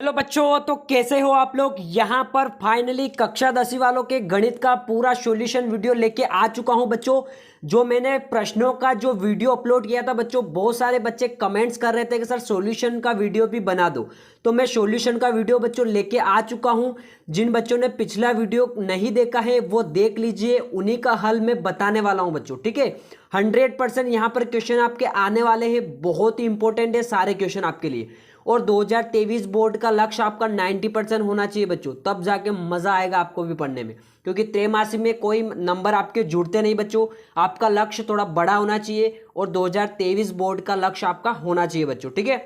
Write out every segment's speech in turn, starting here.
Hello बच्चों, तो कैसे हो आप लोग। यहाँ पर फाइनली कक्षा 10वीं वालों के गणित का पूरा सॉल्यूशन वीडियो लेके आ चुका हूँ बच्चों। जो मैंने प्रश्नों का जो वीडियो अपलोड किया था बच्चों, बहुत सारे बच्चे कमेंट्स कर रहे थे कि सर सॉल्यूशन का वीडियो भी बना दो। तो मैं सॉल्यूशन का वीडियो बच्चों लेके आ चुका हूँ। जिन बच्चों ने पिछला वीडियो नहीं देखा है वो देख लीजिए, उन्हीं का हल मैं बताने वाला हूँ बच्चों। ठीक है, 100% यहाँ पर क्वेश्चन आपके आने वाले हैं, बहुत ही इंपॉर्टेंट है सारे क्वेश्चन आपके लिए। और 2023 बोर्ड का लक्ष्य आपका 90% होना चाहिए बच्चों, तब जाके मजा आएगा आपको भी पढ़ने में, क्योंकि त्रैमासिक में कोई नंबर आपके जुड़ते नहीं बच्चों। आपका लक्ष्य थोड़ा बड़ा होना चाहिए और 2023 बोर्ड का लक्ष्य आपका होना चाहिए बच्चों। ठीक है,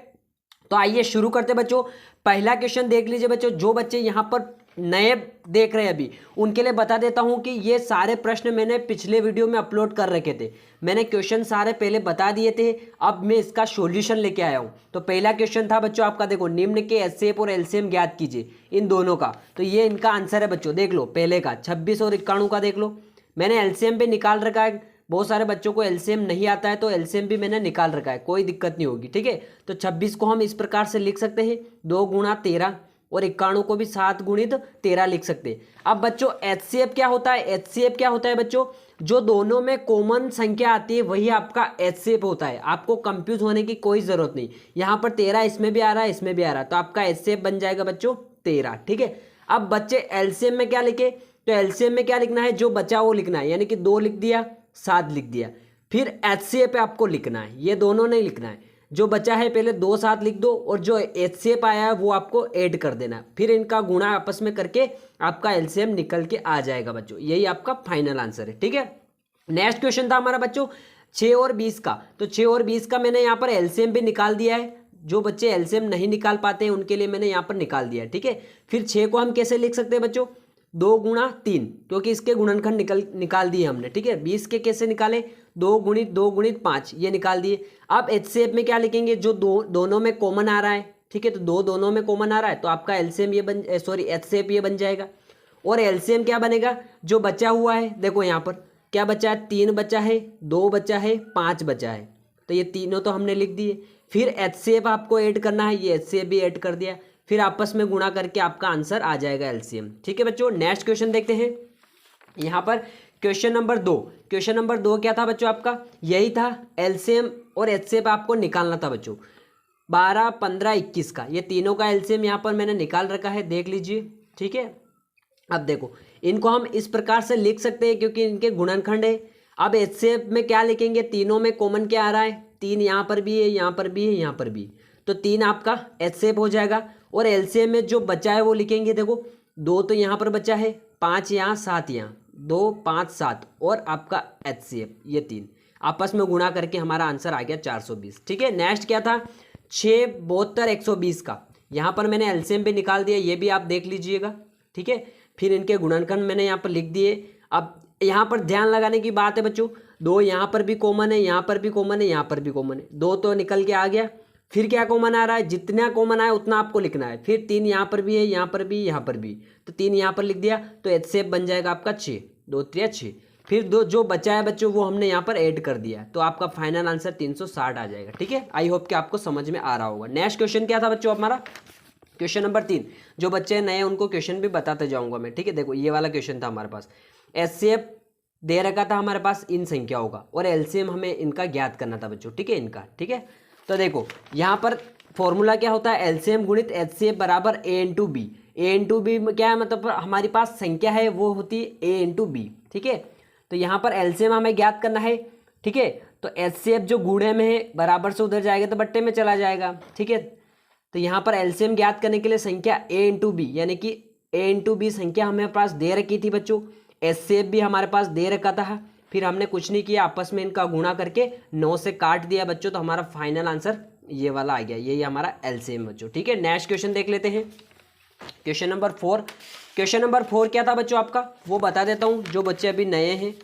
तो आइए शुरू करते बच्चों। पहला क्वेश्चन देख लीजिए बच्चों। जो बच्चे यहाँ पर नए देख रहे हैं अभी, उनके लिए बता देता हूँ कि ये सारे प्रश्न मैंने पिछले वीडियो में अपलोड कर रखे थे। मैंने क्वेश्चन सारे पहले बता दिए थे, अब मैं इसका सॉल्यूशन लेके आया हूँ। तो पहला क्वेश्चन था बच्चों आपका, देखो, निम्न के एचसीएफ और एलसीएम ज्ञात कीजिए इन दोनों का। तो ये इनका आंसर है बच्चों, देख लो पहले का 26 और 91 का देख लो। मैंने एलसीएम पे निकाल रखा है, बहुत सारे बच्चों को एलसीएम नहीं आता है, तो एलसीएम भी मैंने निकाल रखा है, कोई दिक्कत नहीं होगी। ठीक है, तो 26 को हम इस प्रकार से लिख सकते हैं 2 गुणा 13, और 91 को भी 7 गुणित 13 लिख सकते हैं। अब बच्चों एचसीएफ क्या होता है, एचसीएफ क्या होता है बच्चों, जो दोनों में कॉमन संख्या आती है वही आपका एचसीएफ होता है। आपको कंफ्यूज होने की कोई जरूरत नहीं, यहाँ पर 13 इसमें भी आ रहा है, इसमें भी आ रहा है, तो आपका एचसीएफ बन जाएगा बच्चों 13। ठीक है, अब बच्चे एलसीएम में क्या लिखे, तो एलसीएम में क्या लिखना है, जो बचा वो लिखना है, यानी कि 2 लिख दिया, 7 लिख दिया। फिर एचसीएफ पे आपको लिखना है, ये दोनों नहीं लिखना है, जो बचा है पहले 2 7 लिख दो, और जो एचसीएफ आया है वो आपको ऐड कर देना है। फिर इनका गुणा आपस में करके आपका एलसीएम निकल के आ जाएगा बच्चों, यही आपका फाइनल आंसर है। ठीक है, नेक्स्ट क्वेश्चन था हमारा बच्चों 6 और 20 का। तो 6 और 20 का मैंने यहाँ पर एलसीएम भी निकाल दिया है, जो बच्चे एलसीएम नहीं निकाल पाते हैं उनके लिए मैंने यहाँ पर निकाल दिया है। ठीक है, फिर 6 को हम कैसे लिख सकते हैं बच्चों, 2 गुणा 3, क्योंकि इसके गुणनखंड निकाल दिए हमने। ठीक है, 20 के कैसे निकाले, 2 गुणित 5, ये निकाल दिए। अब एचसीएफ में क्या लिखेंगे, जो दोनों में कॉमन आ रहा है। ठीक है, तो दोनों में कॉमन आ रहा है, तो आपका एलसीएम ये एचसीएफ ये बन जाएगा। और एलसीएम क्या बनेगा, जो बचा हुआ है, देखो यहाँ पर क्या बचा है, 3 बचा है, 2 बचा है, 5 बचा है, तो ये तीनों तो हमने लिख दिए। फिर एचसीएफ आपको ऐड करना है, ये एचसीएफ भी ऐड कर दिया, फिर आपस में गुणा करके आपका आंसर आ जाएगा एलसीएम। ठीक है बच्चों, नेक्स्ट क्वेश्चन देखते हैं। यहाँ पर क्वेश्चन नंबर 2, क्वेश्चन नंबर 2 क्या था बच्चों आपका, यही था, एलसीएम और एचसीएफ आपको निकालना था बच्चों। 12 15 21 का, ये तीनों का एलसीएम यहाँ पर मैंने निकाल रखा है, देख लीजिए। ठीक है, अब देखो इनको हम इस प्रकार से लिख सकते हैं क्योंकि इनके गुणनखंड है। अब एचसीएफ में क्या लिखेंगे, तीनों में कॉमन क्या आ रहा है, 3 यहाँ पर भी है, यहाँ पर भी है, यहाँ पर भी, तो 3 आपका एचसीएफ हो जाएगा। और एलसीएम में जो बचा है वो लिखेंगे, देखो 2 तो यहाँ पर बचा है, 5 यहाँ, 7 यहाँ, 2 5 7, और आपका एचसीएफ ये 3 आपस में गुणा करके हमारा आंसर आ गया 420। ठीक है, नेक्स्ट क्या था, 6 72 120 का, यहाँ पर मैंने एलसीएम भी निकाल दिया, ये भी आप देख लीजिएगा। ठीक है, फिर इनके गुणनखंड मैंने यहाँ पर लिख दिए। अब यहाँ पर ध्यान लगाने की बात है बच्चों, 2 यहाँ पर भी कॉमन है, यहाँ पर भी कॉमन है, यहाँ पर भी कॉमन है, 2 तो निकल के आ गया। फिर क्या कॉमन आ रहा है, जितना कॉमन आया उतना आपको लिखना है। फिर 3 यहाँ पर भी है, यहाँ पर भी, यहाँ पर भी, तो 3 यहाँ पर लिख दिया, तो एचसीएफ बन जाएगा आपका 6, 2 3 6। फिर जो बचा है बच्चों वो हमने यहाँ पर ऐड कर दिया, तो आपका फाइनल आंसर 360 आ जाएगा। ठीक है, आई होप कि आपको समझ में आ रहा होगा। नेक्स्ट क्वेश्चन क्या था बच्चों हमारा, क्वेश्चन नंबर 3। जो बच्चे नए उनको क्वेश्चन भी बताते जाऊंगा मैं। ठीक है, देखो ये वाला क्वेश्चन था हमारे पास, एचसीएफ दे रखा था हमारे पास इन संख्याओं का, और एलसीएम हमें इनका ज्ञात करना था बच्चों। ठीक है, इनका, ठीक है, तो देखो यहाँ पर फॉर्मूला क्या होता है, एलसीएम गुणित एचसीएफ बराबर ए इंटू बी। ए इंटू बी क्या है, मतलब हमारे पास संख्या है वो होती है ए इंटू बी। ठीक है, तो यहाँ पर एलसीएम हमें ज्ञात करना है। ठीक है, तो एचसीएफ जो गुणे में है बराबर से उधर जाएगा तो बट्टे में चला जाएगा। ठीक है, तो यहाँ पर एलसीएम ज्ञात करने के लिए संख्या ए इंटू बी, यानी कि ए इंटू बी संख्या हमें पास दे रखी थी बच्चों, एचसीएफ भी हमारे पास दे रखा था। फिर हमने कुछ नहीं किया, आपस में इनका गुणा करके 9 से काट दिया बच्चों, तो हमारा फाइनल आंसर ये वाला आ गया, यही हमारा एलसीएम बच्चों। ठीक है, नेक्स्ट क्वेश्चन देख लेते हैं, क्वेश्चन नंबर 4। क्वेश्चन नंबर 4 क्या था बच्चों आपका, वो बता देता हूँ, जो बच्चे अभी नए हैं।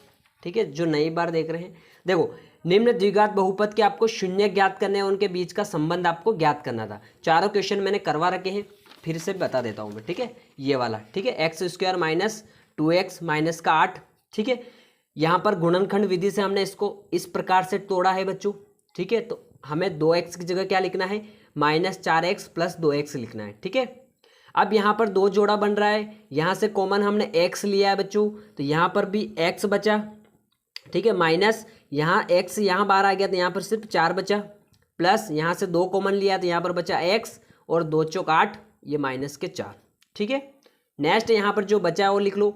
ठीक है, जो नई बार देख रहे हैं, देखो निम्न द्विघात बहुपद के आपको शून्य ज्ञात करने हैं, उनके बीच का संबंध आपको ज्ञात करना था। चारों क्वेश्चन मैंने करवा रखे हैं, फिर से बता देता हूँ मैं। ठीक है, ये वाला, ठीक है, x square minus 2x minus का 8। ठीक है, यहाँ पर गुणनखंड विधि से हमने इसको इस प्रकार से तोड़ा है बच्चों। ठीक है, तो हमें 2x की जगह क्या लिखना है, -4x + 2x लिखना है। ठीक है, अब यहाँ पर दो जोड़ा बन रहा है, यहाँ से कॉमन हमने x लिया है बच्चों, तो यहाँ पर भी x बचा। ठीक है, माइनस यहाँ x यहाँ बाहर आ गया तो यहाँ पर सिर्फ 4 बचा, प्लस यहाँ से 2 कॉमन लिया तो यहाँ पर बचा x और 2 चौक 8, ये -4। ठीक है, नेक्स्ट यहाँ पर जो बचा है वो लिख लो।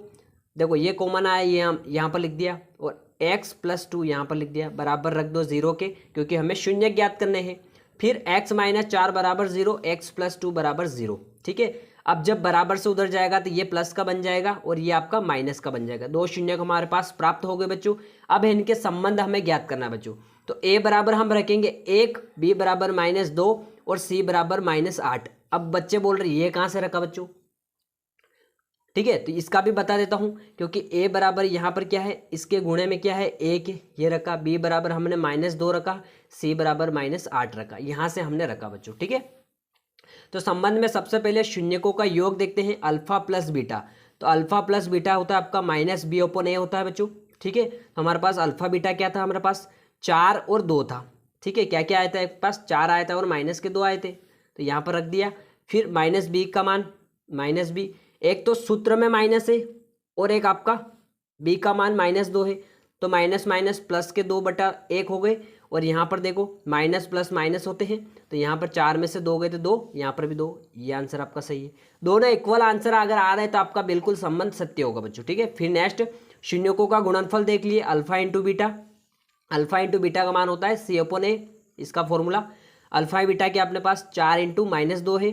देखो ये कॉमन आया, ये हम यहाँ पर लिख दिया और x + 2 यहाँ पर लिख दिया, बराबर रख दो 0 के, क्योंकि हमें शून्य ज्ञात करने हैं। फिर x - 4 = 0, x + 2 = 0। ठीक है, अब जब बराबर से उधर जाएगा तो ये प्लस का बन जाएगा और ये आपका माइनस का बन जाएगा। दो शून्य को हमारे पास प्राप्त हो गए बच्चों। अब इनके संबंध हमें ज्ञात करना है बच्चों। तो a बराबर हम रखेंगे 1, b बराबर -2 और c बराबर -8। अब बच्चे बोल रहे ये कहाँ से रखा बच्चों? ठीक है, तो इसका भी बता देता हूँ, क्योंकि a बराबर यहाँ पर क्या है, इसके गुणे में क्या है 1 है, ये रखा। b बराबर हमने -2 रखा, c बराबर -8 रखा, यहाँ से हमने रखा बच्चों। ठीक है, तो संबंध में सबसे पहले शून्यकों का योग देखते हैं, अल्फा प्लस बीटा। तो अल्फा प्लस बीटा होता है आपका -b/a होता है बच्चों। ठीक है, तो हमारे पास अल्फा बीटा क्या था, हमारे पास 4 और 2 था। ठीक है, क्या क्या आया था, एक पास 4 आया था और -2 आए थे, तो यहाँ पर रख दिया। फिर -b का मान -b, एक तो सूत्र में माइनस है और एक आपका b का मान -2 है, तो माइनस माइनस प्लस के 2/1 हो गए। और यहाँ पर देखो माइनस प्लस माइनस होते हैं, तो यहाँ पर 4 में से 2 गए तो 2, यहाँ पर भी 2, ये आंसर आपका सही है। दोनों इक्वल आंसर अगर आ रहे हैं तो आपका बिल्कुल संबंध सत्य होगा बच्चों। ठीक है, फिर नेक्स्ट शून्यकों का गुणनफल देख लिए, alpha into beta. Alpha into beta का मान होता है c/a, इसका फॉर्मूला। अल्फा बीटा के अपने पास 4 इंटू -2 है,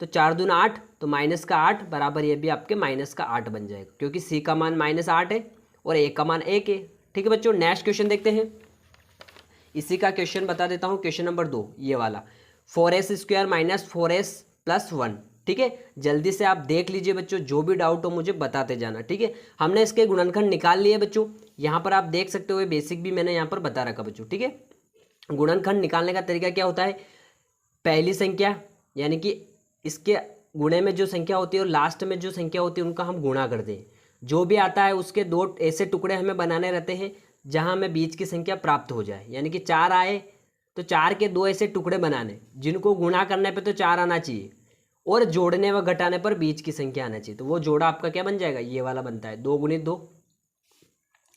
तो 4 दूना 8, तो -8 बराबर ये भी आपके -8 बन जाएगा, क्योंकि c का मान -8 है और a का मान 1 है। ठीक है बच्चों, नेक्स्ट क्वेश्चन देखते हैं। इसी का क्वेश्चन बता देता हूँ, क्वेश्चन नंबर 2 ये वाला, 4s² - 4s + 1। ठीक है, जल्दी से आप देख लीजिए बच्चों, जो भी डाउट हो मुझे बताते जाना। ठीक है, हमने इसके गुणनखंड निकाल लिए बच्चों, यहाँ पर आप देख सकते हो, बेसिक भी मैंने यहाँ पर बता रखा बच्चों। ठीक है, गुणनखंड निकालने का तरीका क्या होता है, पहली संख्या यानी कि इसके गुणे में जो संख्या होती है और लास्ट में जो संख्या होती है उनका हम गुणा कर दें। जो भी आता है उसके 2 ऐसे टुकड़े हमें बनाने रहते हैं जहां हमें बीच की संख्या प्राप्त हो जाए, यानी कि 4 आए तो 4 के 2 ऐसे टुकड़े बनाने जिनको गुणा करने पे तो 4 आना चाहिए और जोड़ने व घटाने पर बीच की संख्या आना चाहिए। तो वो जोड़ा आपका क्या बन जाएगा, ये वाला बनता है 2 × 2,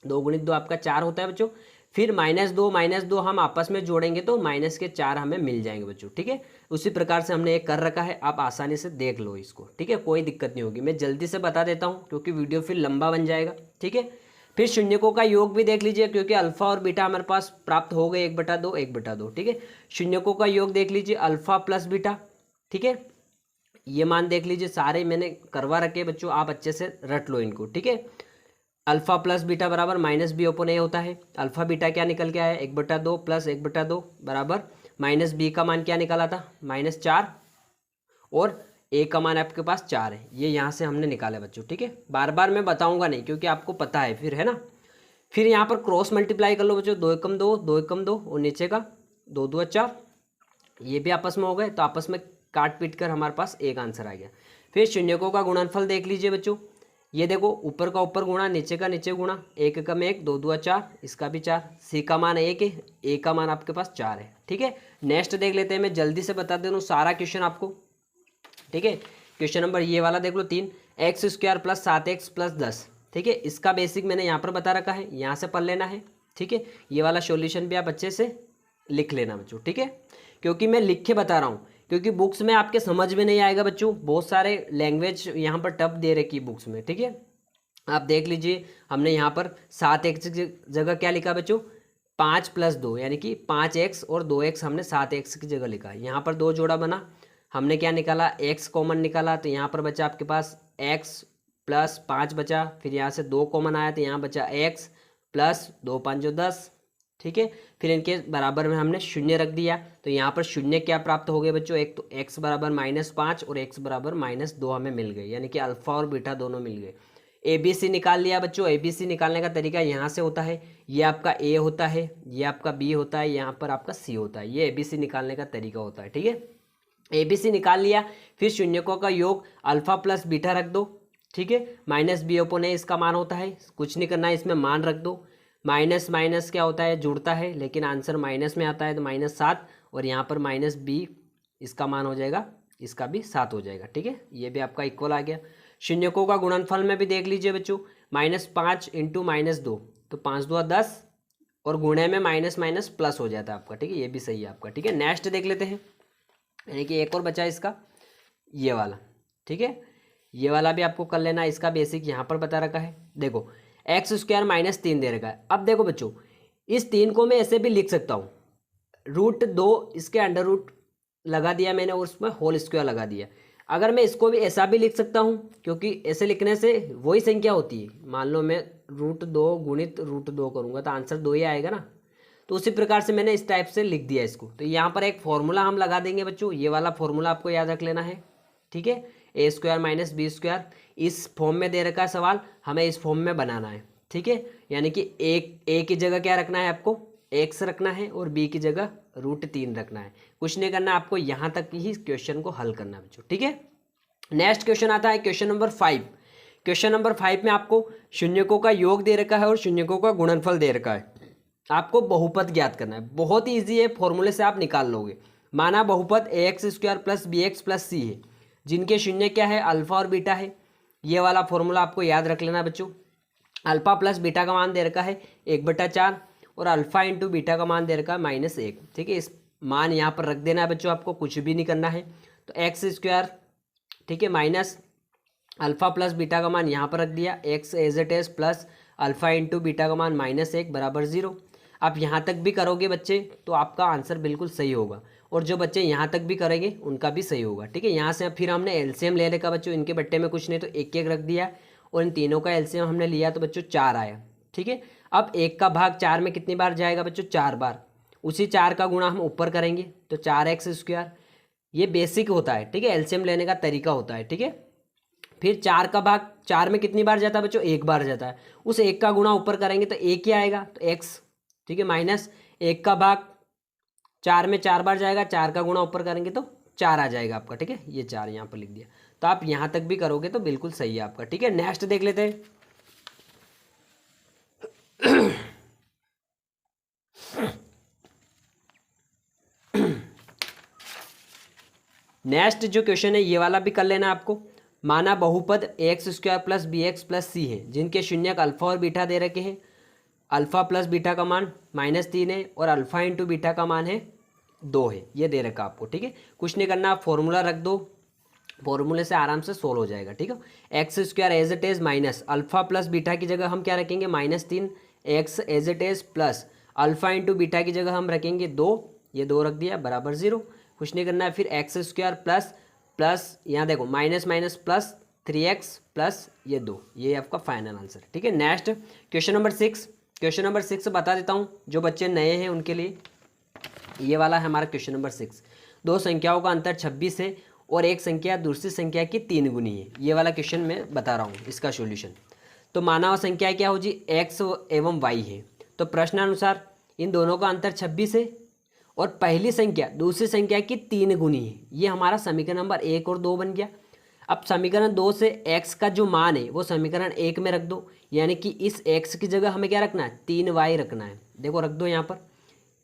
2 × 2 आपका 4 होता है बच्चों। फिर -2 हम आपस में जोड़ेंगे तो माइनस के 4 हमें मिल जाएंगे बच्चों। ठीक है, उसी प्रकार से हमने एक कर रखा है, आप आसानी से देख लो इसको। ठीक है, कोई दिक्कत नहीं होगी, मैं जल्दी से बता देता हूँ क्योंकि वीडियो फिर लंबा बन जाएगा। ठीक है, फिर शून्यकों का योग भी देख लीजिए, क्योंकि अल्फा और बीटा हमारे पास प्राप्त हो गए 1/2 1/2। ठीक है, शून्यकों का योग देख लीजिए, अल्फा प्लस बीटा। ठीक है, ये मान देख लीजिए, सारे मैंने करवा रखे बच्चों, आप अच्छे से रट लो इनको। ठीक है, अल्फा प्लस बीटा बराबर -b/a होता है। अल्फा बीटा क्या निकल के आया, 1/2 + 1/2 बराबर -b का मान क्या निकाला था, -4, और a का मान आपके पास 4 है, ये यहाँ से हमने निकाला बच्चों। ठीक है, बार बार मैं बताऊंगा नहीं क्योंकि आपको पता है फिर, है ना। फिर यहाँ पर क्रॉस मल्टीप्लाई कर लो बच्चों, 2 × 2 2 × 2 और नीचे का 2 × 2 = 4, ये भी आपस में हो गए, तो आपस में काट पीट कर हमारे पास एक आंसर आ गया। फिर शून्यकों का गुणनफल देख लीजिए बच्चों, ये देखो ऊपर का ऊपर गुणा, नीचे का नीचे गुणा, 1 × 1 2 × 2 = 4, इसका भी 4, c का मान 1 है, a का मान आपके पास 4 है। ठीक है, नेक्स्ट देख लेते हैं, मैं जल्दी से बता दे दूँ सारा क्वेश्चन आपको। ठीक है, क्वेश्चन नंबर ये वाला देख लो, 3 x² + 7x + 10। ठीक है, इसका बेसिक मैंने यहाँ पर बता रखा है, यहाँ से पढ़ लेना है। ठीक है, ये वाला सॉल्यूशन भी आप अच्छे से लिख लेना बच्चों। ठीक है, क्योंकि मैं लिख के बता रहा हूँ, क्योंकि बुक्स में आपके समझ में नहीं आएगा बच्चों, बहुत सारे लैंग्वेज यहाँ पर टफ दे रखी बुक्स में। ठीक है, आप देख लीजिए, हमने यहाँ पर 7x की जगह क्या लिखा बच्चों, 5 + 2 यानी कि 5x और 2x हमने 7x की जगह लिखा। यहाँ पर 2 जोड़ा बना, हमने क्या निकाला, x कॉमन निकाला, तो यहाँ पर बचा आपके पास x + 5 बचा। फिर यहाँ से 2 कॉमन आया तो यहाँ बचा x + 2 × 5 = 10। ठीक है, फिर इनके बराबर में हमने शून्य रख दिया, तो यहाँ पर शून्य क्या प्राप्त हो गए बच्चों, एक तो x बराबर -5 और x बराबर -2 हमें मिल गए, यानी कि अल्फा और बीटा दोनों मिल गए। ABC निकाल लिया बच्चों। ABC निकालने का तरीका यहाँ से होता है, ये आपका A होता है, ये आपका B होता है, यहाँ पर आपका C होता है, ये ABC निकालने का तरीका होता है। ठीक है, ABC निकाल लिया, फिर शून्यकों का योग अल्फा प्लस बीटा रख दो। ठीक है, -b/a इसका मान होता है, कुछ नहीं करना है, इसमें मान रख दो। माइनस माइनस क्या होता है, जुड़ता है, लेकिन आंसर माइनस में आता है, तो -7 और यहाँ पर -b इसका मान हो जाएगा, इसका भी 7 हो जाएगा। ठीक है, ये भी आपका इक्वल आ गया। शून्यकों का गुणनफल में भी देख लीजिए बच्चों, -5 इंटू -2, तो 5 2 10, और गुणे में माइनस माइनस प्लस हो जाता है आपका। ठीक है, ये भी सही है आपका। ठीक है, नेक्स्ट देख लेते हैं, यानी कि एक और बचा इसका, ये वाला। ठीक है, ये वाला भी आपको कर लेना, इसका बेसिक यहाँ पर बता रखा है। देखो x² -3 दे रखा है। अब देखो बच्चों, इस 3 को मैं ऐसे भी लिख सकता हूँ, √2 इसके अंडर रूट लगा दिया मैंने और उसमें होल स्क्वायर लगा दिया। अगर मैं इसको भी ऐसा भी लिख सकता हूँ, क्योंकि ऐसे लिखने से वही संख्या होती है। मान लो मैं √2 गुणित √2 करूँगा तो आंसर 2 ही आएगा ना। तो उसी प्रकार से मैंने इस टाइप से लिख दिया इसको। तो यहाँ पर एक फॉर्मूला हम लगा देंगे बच्चों, ये वाला फॉर्मूला आपको याद रख लेना है। ठीक है, a² - b², इस फॉर्म में दे रखा है सवाल, हमें इस फॉर्म में बनाना है। ठीक है, यानी कि a की जगह क्या रखना है आपको, x रखना है, और b की जगह √3 रखना है। कुछ नहीं करना, आपको यहाँ तक ही क्वेश्चन को हल करना है बच्चों। ठीक है, नेक्स्ट क्वेश्चन आता है क्वेश्चन नंबर 5। क्वेश्चन नंबर 5 में आपको शून्यकों का योग दे रखा है और शून्यकों का गुणनफल दे रखा है। आपको बहुपद ज्ञात करना है, बहुत ही ईजी है, फॉर्मूले से आप निकाल लोगे। माना बहुपद ax² + bx + c है, जिनके शून्य क्या है, अल्फा और बीटा है। ये वाला फॉर्मूला आपको याद रख लेना बच्चों। अल्फा प्लस बीटा का मान दे रखा है 1/4, और अल्फा इंटू बीटा का मान दे रखा है -1। ठीक है, इस मान यहाँ पर रख देना है बच्चों, आपको कुछ भी नहीं करना है। तो x², ठीक है, माइनस अल्फा प्लस बीटा का मान यहाँ पर रख दिया, x as it is plus alpha into beta का मान -1 बराबर 0। आप यहाँ तक भी करोगे बच्चे तो आपका आंसर बिल्कुल सही होगा, और जो बच्चे यहाँ तक भी करेंगे उनका भी सही होगा। ठीक है, यहाँ से फिर हमने एलसीएम ले रखा बच्चों, इनके बट्टे में कुछ नहीं तो 1 1 रख दिया, और इन तीनों का एलसीएम हमने लिया तो बच्चों 4 आया। ठीक है, अब 1 का भाग 4 में कितनी बार जाएगा बच्चों, 4 बार। उसी 4 का गुणा हम ऊपर करेंगे तो 4x², ये बेसिक होता है। ठीक है, एलसीएम लेने का तरीका होता है। ठीक है, फिर 4 का भाग 4 में कितनी बार जाता है बच्चों, 1 बार जाता है। उस 1 का गुणा ऊपर करेंगे तो 1 ही आएगा, तो x। ठीक है, माइनस 1 का भाग 4 में 4 बार जाएगा, 4 का गुणा ऊपर करेंगे तो 4 आ जाएगा आपका। ठीक है, ये 4 यहाँ पर लिख दिया। तो आप यहाँ तक भी करोगे तो बिल्कुल सही है आपका। ठीक है, नेक्स्ट देख लेते हैं। नेक्स्ट जो क्वेश्चन है ये वाला भी कर लेना आपको। माना बहुपद ax² + bx + c है, जिनके शून्यक अल्फा और बीटा दे रखे हैं। अल्फा प्लस बीटा का मान -3 है, और अल्फा इंटू बीटा का मान है 2 है, ये दे रखा आपको। ठीक है, कुछ नहीं करना, आप फॉर्मूला रख दो, फॉर्मूले से आराम से सोल्व हो जाएगा। ठीक है, x² as it is minus alpha plus beta की जगह हम क्या रखेंगे, -3, x as it is plus alpha into beta की जगह हम रखेंगे 2, ये 2 रख दिया बराबर 0। कुछ नहीं करना है, फिर x² प्लस यहाँ देखो minus minus plus 3x plus ये 2, ये आपका फाइनल आंसर। ठीक है, next question number 6। Question number 6 बता देता हूँ, जो बच्चे नए हैं उनके लिए ये वाला है हमारा क्वेश्चन नंबर 6। दो संख्याओं का अंतर 26 है और एक संख्या दूसरी संख्या की 3 गुनी है। ये वाला क्वेश्चन मैं बता रहा हूँ, इसका सॉल्यूशन। तो माना हुआ संख्या क्या हो जी, x एवं y है। तो प्रश्नानुसार इन दोनों का अंतर 26 है और पहली संख्या दूसरी संख्या की 3 गुनी है। ये हमारा समीकरण नंबर 1 और 2 बन गया। अब समीकरण 2 से x का जो मान है वो समीकरण 1 में रख दो, यानी कि इस x की जगह हमें क्या रखना है, 3y रखना है। देखो रख दो यहाँ पर,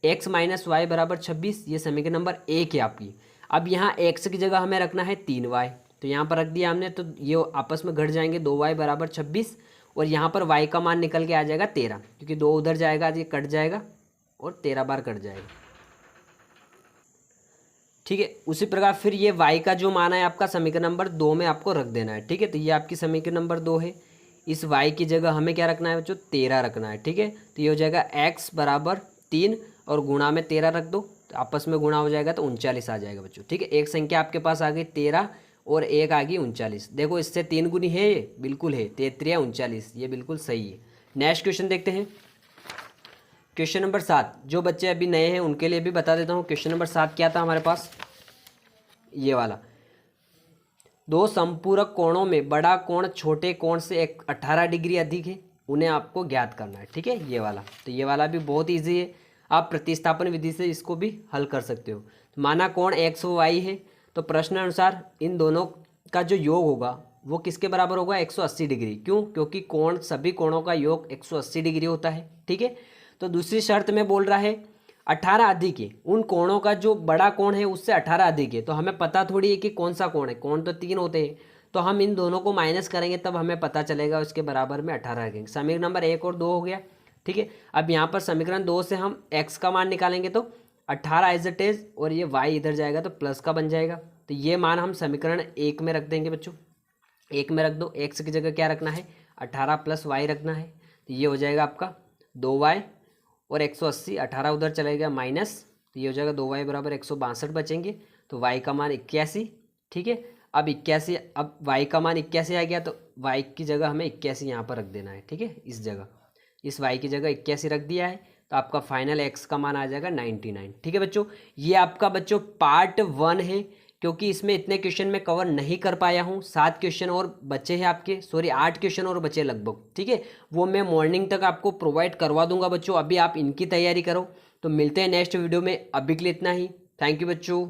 x - y बराबर 26, ये समीकरण नंबर 1 है आपकी। अब यहाँ x की जगह हमें रखना है 3y, तो यहाँ पर रख दिया हमने। तो ये आपस में घट जाएंगे, 2y बराबर 26, और यहाँ पर y का मान निकल के आ जाएगा 13, क्योंकि 2 उधर जाएगा, ये कट जाएगा और 13 बार कट जाएगा। ठीक है, उसी प्रकार फिर ये y का जो मान है आपका समीकरण नंबर 2 में आपको रख देना है। ठीक है, तो ये आपकी समीकरण नंबर 2 है। इस y की जगह हमें क्या रखना है बच्चों, 13 रखना है। ठीक है, तो ये हो जाएगा x बराबर 3 और गुणा में 13 रख दो, तो आपस में गुणा हो जाएगा तो 39 आ जाएगा बच्चों। ठीक है, एक संख्या आपके पास आ गई 13 और एक आ गई 39। देखो इससे 3 गुनी है, ये बिल्कुल है, 33 39, ये बिल्कुल सही है। नेक्स्ट क्वेश्चन देखते हैं, क्वेश्चन नंबर 7। जो बच्चे अभी नए हैं उनके लिए भी बता देता हूँ। क्वेश्चन नंबर 7 क्या था हमारे पास, ये वाला। दो संपूरक कोणों में बड़ा कोण छोटे कोण से 18 डिग्री अधिक है, उन्हें आपको ज्ञात करना है। ठीक है, ये वाला। तो ये वाला भी बहुत ईजी है, आप प्रतिस्थापन विधि से इसको भी हल कर सकते हो। तो माना कोण x व y है, तो प्रश्न अनुसार इन दोनों का जो योग होगा वो किसके बराबर होगा, 180 डिग्री। क्यों, क्योंकि कोण सभी कोणों का योग 180 डिग्री होता है। ठीक है, तो दूसरी शर्त में बोल रहा है 18 अधिक है, उन कोणों का जो बड़ा कोण है उससे 18 अधिक है, तो हमें पता थोड़ी है कि कौन सा कोण है, कोण तो 3 होते हैं, तो हम इन दोनों को माइनस करेंगे तब हमें पता चलेगा उसके बराबर में 18 रखेंगे। समीकरण नंबर 1 और 2 हो गया, ठीक है। अब यहाँ पर समीकरण 2 से हम x का मान निकालेंगे तो 18 एज इट इज, और ये y इधर जाएगा तो प्लस का बन जाएगा, तो ये मान हम समीकरण 1 में रख देंगे बच्चों। 1 में रख दो, x की जगह क्या रखना है 18 प्लस y रखना है, तो ये हो जाएगा आपका 2y और 180, 18 उधर चलेगा माइनस, तो ये हो जाएगा 2y बराबर 162 बचेंगे, तो y का मान 81, ठीक है। अब 81, अब y का मान 81 आ गया, तो y की जगह हमें 81 यहाँ पर रख देना है, ठीक है। इस जगह, इस y की जगह 81 रख दिया है, तो आपका फाइनल x का मान आ जाएगा 99, ठीक है बच्चों। ये आपका बच्चों पार्ट 1 है, क्योंकि इसमें इतने क्वेश्चन मैं कवर नहीं कर पाया हूँ, 7 क्वेश्चन और बचे हैं आपके, सॉरी 8 क्वेश्चन और बचे लगभग, ठीक है। वो मैं मॉर्निंग तक आपको प्रोवाइड करवा दूंगा बच्चों, अभी आप इनकी तैयारी करो। तो मिलते हैं नेक्स्ट वीडियो में, अभी के लिए इतना ही। थैंक यू बच्चों।